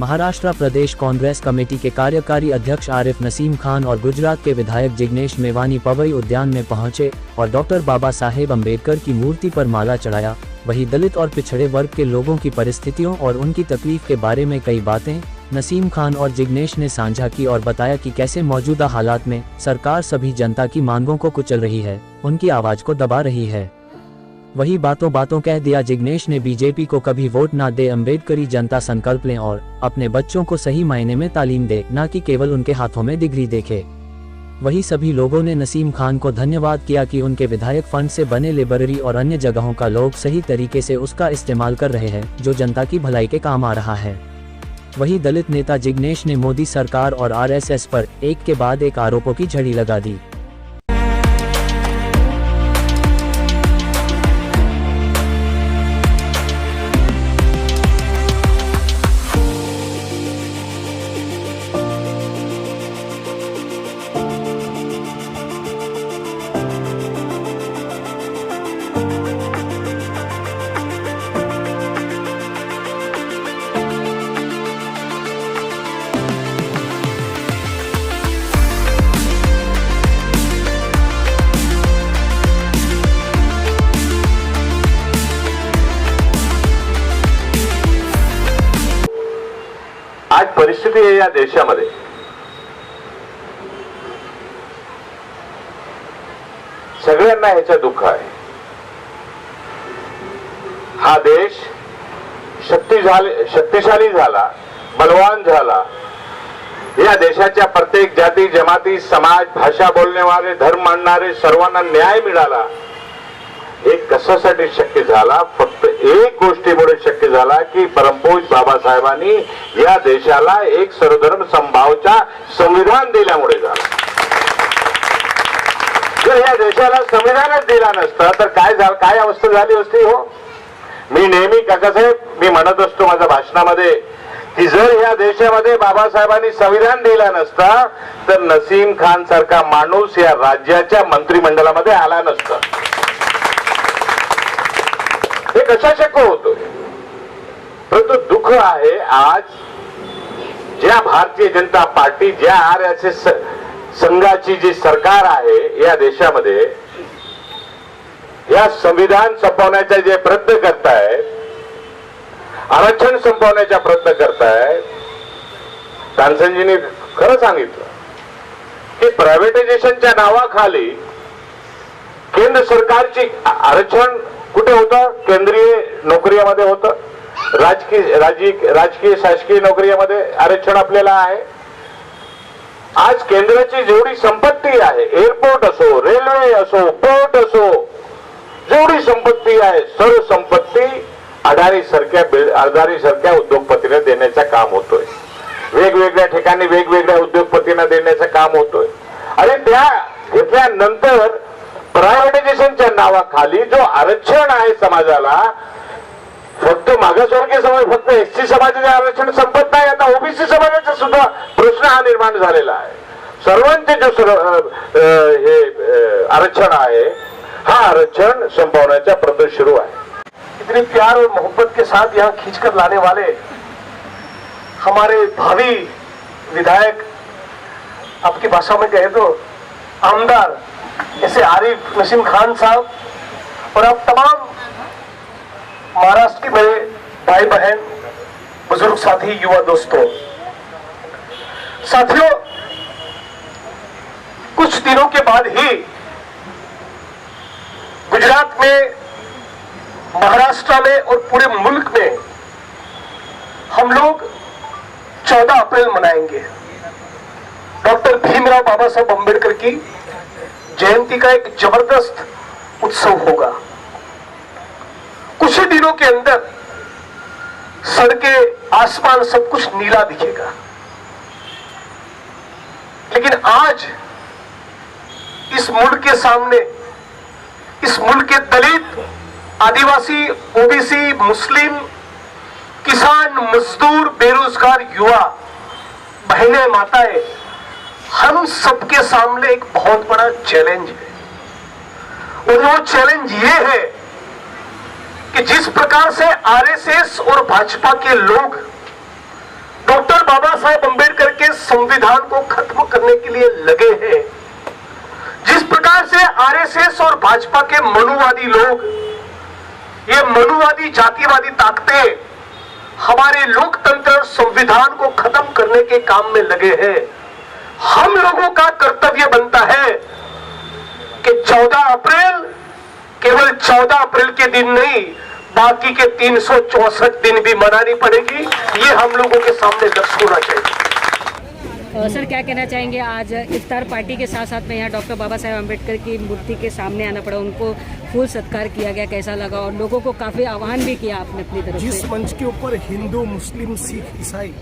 महाराष्ट्र प्रदेश Congress committee के कार्यकारी अध्यक्ष आरिफ नसीम खान और गुजरात के विधायक जिग्नेश मेवानी पवई उद्यान में पहुंचे और डॉक्टर बाबा साहेब अम्बेडकर की मूर्ति पर माला चढ़ाया। वहीं दलित और पिछड़े वर्ग के लोगों की परिस्थितियों और उनकी तकलीफ के बारे में कई बातें नसीम खान और जिग्नेश ने साझा की और बताया कि कैसे मौजूदा हालात में सरकार सभी जनता की मांगों को कुचल रही है, उनकी आवाज को दबा रही है। वही बातों बातों कह दिया जिग्नेश ने बीजेपी को कभी वोट ना दे, अम्बेडकरी जनता संकल्प लें और अपने बच्चों को सही मायने में तालीम दे, न कि केवल उनके हाथों में डिग्री देखे। वही सभी लोगों ने नसीम खान को धन्यवाद किया कि उनके विधायक फंड से बने लाइब्रेरी और अन्य जगहों का लोग सही तरीके से उसका इस्तेमाल कर रहे हैं, जो जनता की भलाई के काम आ रहा है। वही दलित नेता जिग्नेश ने मोदी सरकार और आरएसएस पर एक के बाद एक आरोपों की झड़ी लगा दी। आज परिस्थिती आहे या देशामध्ये, सगळ्यांना ह्याचं दुःख आहे। हा देश शक्तिशाली झाला, बलवान झाला। या देशाच्या प्रत्येक जाती जमाती समाज भाषा बोलनेवाले धर्म मानणारे सर्वांना न्याय मिळाला। हे कशासाठी शक्य झाला? फक्त एक गोष्टीमुळे शक्य झाला की परमपूज्य बाबासाहेबांनी या देशाला एक सर्वधर्म समभावचा संविधान दिल्यामुळे झाला। जर या देशाला संविधानच दिला नसता तर काय अवस्था झाली असती हो? मी नेहमी काकासाहेब मी म्हणत असतो माझ्या भाषणामध्ये की जर या देशामध्ये बाबासाहेबांनी संविधान दिला नसता तर नसीम खान सारखा माणूस या राज्याच्या मंत्रिमंडळामध्ये आला नसता। हे कशा शक्य होतं? परंतु दुःख आहे आज ज्या भारतीय जनता पार्टी ज्या आरएसएस संघाची जी सरकार आहे या देशामध्ये या संविधान संपवण्याचा जे प्रयत्न करताय, आरक्षण संपवण्याचा प्रयत्न करताय। तानसेनजींनी खरं सांगितलं की प्रायव्हेटायझेशनच्या नावाखाली केंद्र सरकारची आरक्षण कुठे होतं? केंद्रीय नोकरीमध्ये होतं, राजकीय शासकीय नोकरीमध्ये आरक्षण आपल्याला आहे। आज केंद्राची जेवढी संपत्ती आहे, एअरपोर्ट असो, रेल्वे असो, पोर्ट असो, जेवढी संपत्ती आहे सर्व संपत्ती अडाणी सारख्या उद्योगपतींना देण्याचं काम होतोय। वेगवेगळ्या ठिकाणी वेगवेगळ्या उद्योगपतींना देण्याचं काम होतोय। आणि त्या घेतल्यानंतर प्रायव्हेटायझेशनच्या नावाखाली जो आरक्षण आहे समाजाला, फक्त मागासवर्गीय समाज, फक्त एससी समाजाचे आरक्षण संपत नाही, आता ओबीसी समाजाचा सुद्धा प्रश्न हा निर्माण झालेला आहे। सर्वांचे जो हे आरक्षण आहे हा आरक्षण संपवण्याचा प्रयत्न शुरू है। इतने प्यार और मोहब्बत के साथ यहाँ खींचकर लाने वाले हमारे भावी विधायक, आपकी भाषा में कहे तो आमदार, ऐसे आरिफ नसीम खान साहब और आप तमाम महाराष्ट्र के मेरे भाई बहन, बुजुर्ग साथी, युवा दोस्तों, साथियों, कुछ दिनों के बाद ही गुजरात में, महाराष्ट्र में और पूरे मुल्क में हम लोग 14 अप्रैल मनाएंगे। डॉक्टर भीमराव बाबा साहब अम्बेडकर की जयंती का एक जबरदस्त उत्सव होगा। कुछ ही दिनों के अंदर सड़कें, आसमान, सब कुछ नीला दिखेगा। लेकिन आज इस मुल्क के सामने, इस मुल्क के दलित, आदिवासी, ओबीसी, मुस्लिम, किसान, मजदूर, बेरोजगार युवा, बहनें, माताएं, हम सबके सामने एक बहुत बड़ा चैलेंज है। और वो चैलेंज ये है कि जिस प्रकार से आरएसएस और भाजपा के लोग डॉक्टर बाबा साहेब अंबेडकर के संविधान को खत्म करने के लिए लगे हैं। जिस प्रकार से आरएसएस और भाजपा के मनुवादी लोग, ये मनुवादी जातिवादी ताकतें हमारे लोकतंत्र और संविधान को खत्म करने के काम में लगे हैं, हम लोगों का कर्तव्य बनता है कि 14 अप्रैल केवल 14 अप्रैल के दिन नहीं, बाकी के 364 दिन भी मनानी पड़ेगी। ये हम लोगों के सामने लक्ष्य होना चाहिए। सर, क्या कहना चाहेंगे? आज इफ्तार पार्टी के साथ साथ में यहाँ डॉक्टर बाबा साहेब अम्बेडकर की मूर्ति के सामने आना पड़ा, उनको फूल सत्कार किया गया, कैसा लगा? और लोगों को काफी आह्वान भी किया आपने अपनी तरफ से। जिस मंच के ऊपर हिंदू, मुस्लिम, सिख, ईसाई,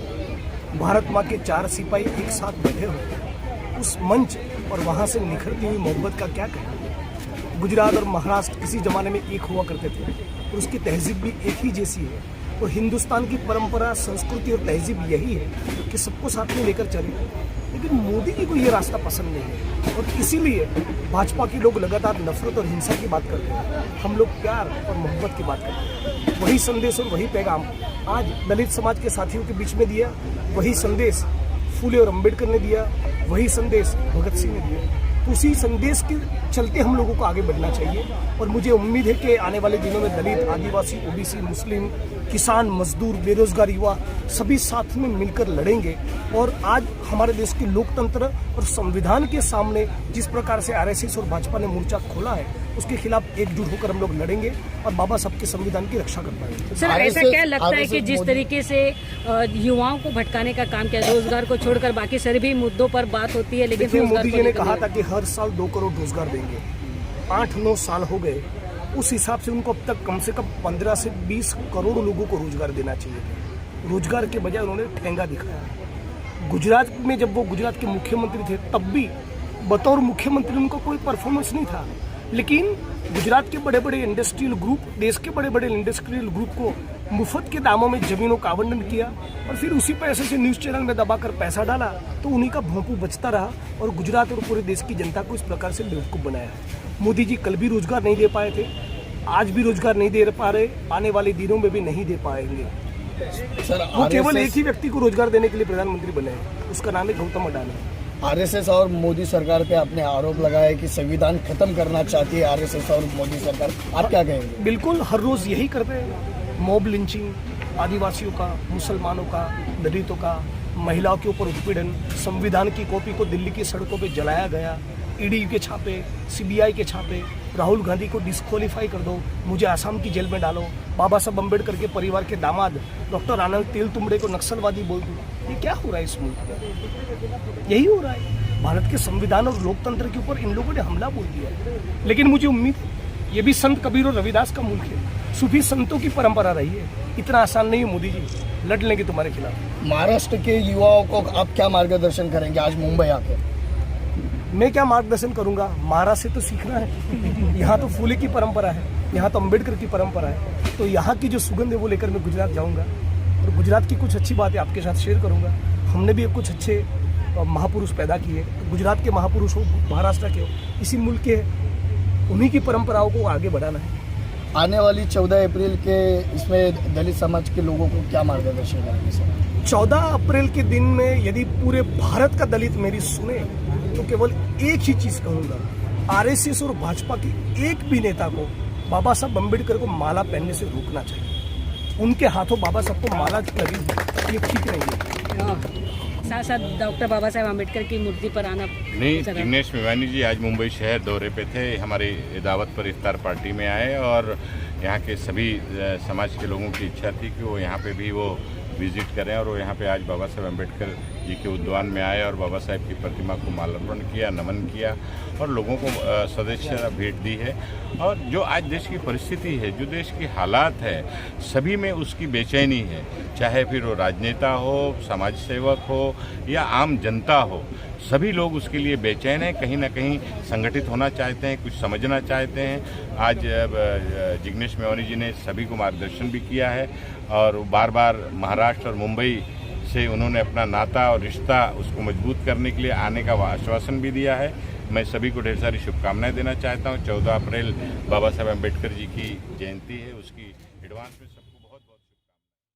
भारत माँ के 4 सिपाही एक साथ बैठे हो, उस मंच और वहाँ से निखरती हुई मोहब्बत का क्या कहना। गुजरात और महाराष्ट्र किसी जमाने में एक हुआ करते थे और उसकी तहजीब भी एक ही जैसी है। और हिंदुस्तान की परंपरा, संस्कृति और तहजीब यही है कि सबको साथ में लेकर चले। लेकिन मोदी जी को ये रास्ता पसंद नहीं है और इसीलिए भाजपा के लोग लगातार नफरत और हिंसा की बात करते हैं, हम लोग प्यार और मोहब्बत की बात करते हैं। वही संदेश और वही पैगाम आज दलित समाज के साथियों के बीच में दिया, वही संदेश फूले और अम्बेडकर ने दिया, वही संदेश भगत सिंह ने दिया। उसी संदेश के चलते हम लोगों को आगे बढ़ना चाहिए और मुझे उम्मीद है कि आने वाले दिनों में दलित, आदिवासी, ओबीसी, मुस्लिम, किसान, मजदूर, बेरोजगार युवा सभी साथ में मिलकर लड़ेंगे। और आज हमारे देश के लोकतंत्र और संविधान के सामने जिस प्रकार से आरएसएस और भाजपा ने मोर्चा खोला है, उसके खिलाफ एकजुट होकर हम लोग लड़ेंगे और बाबा साहब के संविधान की रक्षा कर पाएंगे। सर, ऐसा क्या लगता है कि जिस तरीके से युवाओं को भटकाने का काम किया, रोजगार को छोड़कर बाकी सभी मुद्दों पर बात होती है, लेकिन मोदी जी ने कहा था कि हर साल 2 करोड़ रोजगार देंगे। 8-9 साल हो गए, उस हिसाब से उनको अब तक कम से कम 15 से 20 करोड़ लोगों को रोजगार देना चाहिए। रोजगार के बजाय उन्होंने ठेंगा दिखाया। गुजरात में जब वो गुजरात के मुख्यमंत्री थे, तब भी बतौर मुख्यमंत्री उनको कोई परफॉर्मेंस नहीं था। लेकिन गुजरात के बड़े बड़े इंडस्ट्रियल ग्रुप, देश के बड़े बड़े इंडस्ट्रियल ग्रुप को मुफ्त के दामों में जमीनों का आवंटन किया और फिर उसी पैसे से न्यूज़ चैनल में दबाकर पैसा डाला, तो उन्हीं का भोंपू बचता रहा और गुजरात और पूरे देश की जनता को इस प्रकार से बेवकूफ़ बनाया। मोदी जी कल भी रोजगार नहीं दे पाए थे, आज भी रोजगार नहीं दे पा रहे, आने वाले दिनों में भी नहीं दे पाएंगे। वो केवल एक ही व्यक्ति को रोजगार देने के लिए प्रधानमंत्री बने हैं, उसका नाम है गौतम अडानी। आरएसएस और मोदी सरकार पे आपने आरोप लगाया कि संविधान खत्म करना चाहती है आरएसएस और मोदी सरकार, आप क्या कहेंगे? बिल्कुल, हर रोज यही करते हैं। मॉब लिंचिंग, आदिवासियों का, मुसलमानों का, दलितों का, महिलाओं के ऊपर उत्पीड़न, संविधान की कॉपी को दिल्ली की सड़कों पे जलाया गया, ईडी के छापे, सीबीआई के छापे, राहुल गांधी को डिस्क्वालीफाई कर दो, मुझे आसाम की जेल में डालो, बाबा साहब अम्बेडकर के परिवार के दामाद डॉक्टर आनंद तेलतुंबड़े को नक्सलवादी बोल दो। ये क्या हो रहा है इस मुल्क में? यही हो रहा है। भारत के संविधान और लोकतंत्र के ऊपर इन लोगों ने हमला बोल दिया। लेकिन मुझे उम्मीद है, ये भी संत कबीर और रविदास का मुल्क है, सूफी संतों की परंपरा रही है। इतना आसान नहीं है मोदी जी, लड़ लेंगे तुम्हारे खिलाफ। महाराष्ट्र के युवाओं को आप क्या मार्गदर्शन करेंगे आज मुंबई आकर? मैं क्या मार्गदर्शन करूंगा? महाराष्ट्र से तो सीखना है। यहाँ तो फूले की परंपरा है, यहाँ तो अम्बेडकर की परंपरा है, तो यहाँ की जो सुगंध है वो लेकर मैं गुजरात जाऊँगा और गुजरात की कुछ अच्छी बातें आपके साथ शेयर करूँगा। हमने भी कुछ अच्छे महापुरुष पैदा किए, तो गुजरात के महापुरुष हो, महाराष्ट्र के हो, इसी मुल्क के, उन्हीं की परंपराओं को आगे बढ़ाना है। आने वाली 14 अप्रैल के इसमें दलित समाज के लोगों को क्या मार्गदर्शन करेंगे सर? 14 अप्रैल के दिन में यदि पूरे भारत का दलित मेरी सुने तो केवल एक ही चीज कहूंगा, आरएसएस और भाजपा के एक भी नेता को बाबा साहब अम्बेडकर को माला पहनने से रोकना चाहिए। उनके हाथों बाबा साहब को माला लगी, ये ठीक नहीं है। साथ साथ डॉक्टर बाबा साहेब अम्बेडकर की मूर्ति पर आना नहीं, जिग्नेश मेवानी जी आज मुंबई शहर दौरे पे थे, हमारी दावत पर इफ्तार पार्टी में आए और यहाँ के सभी समाज के लोगों की इच्छा थी कि वो यहाँ पे भी वो विजिट करें और वो यहाँ पे आज बाबा साहेब अम्बेडकर जी के उद्यान में आए और बाबा साहेब की प्रतिमा को माल्यार्पण किया, नमन किया और लोगों को सदस्यता भेंट दी है। और जो आज देश की परिस्थिति है, जो देश की हालात है, सभी में उसकी बेचैनी है, चाहे फिर वो राजनेता हो, समाज सेवक हो या आम जनता हो, सभी लोग उसके लिए बेचैन हैं, कहीं ना कहीं संगठित होना चाहते हैं, कुछ समझना चाहते हैं। आज जिग्नेश मेवानी जी ने सभी को मार्गदर्शन भी किया है और बार बार महाराष्ट्र और मुंबई से उन्होंने अपना नाता और रिश्ता उसको मजबूत करने के लिए आने का आश्वासन भी दिया है। मैं सभी को ढेर सारी शुभकामनाएं देना चाहता हूं। 14 अप्रैल बाबा साहेब अम्बेडकर जी की जयंती है, उसकी एडवांस में सबको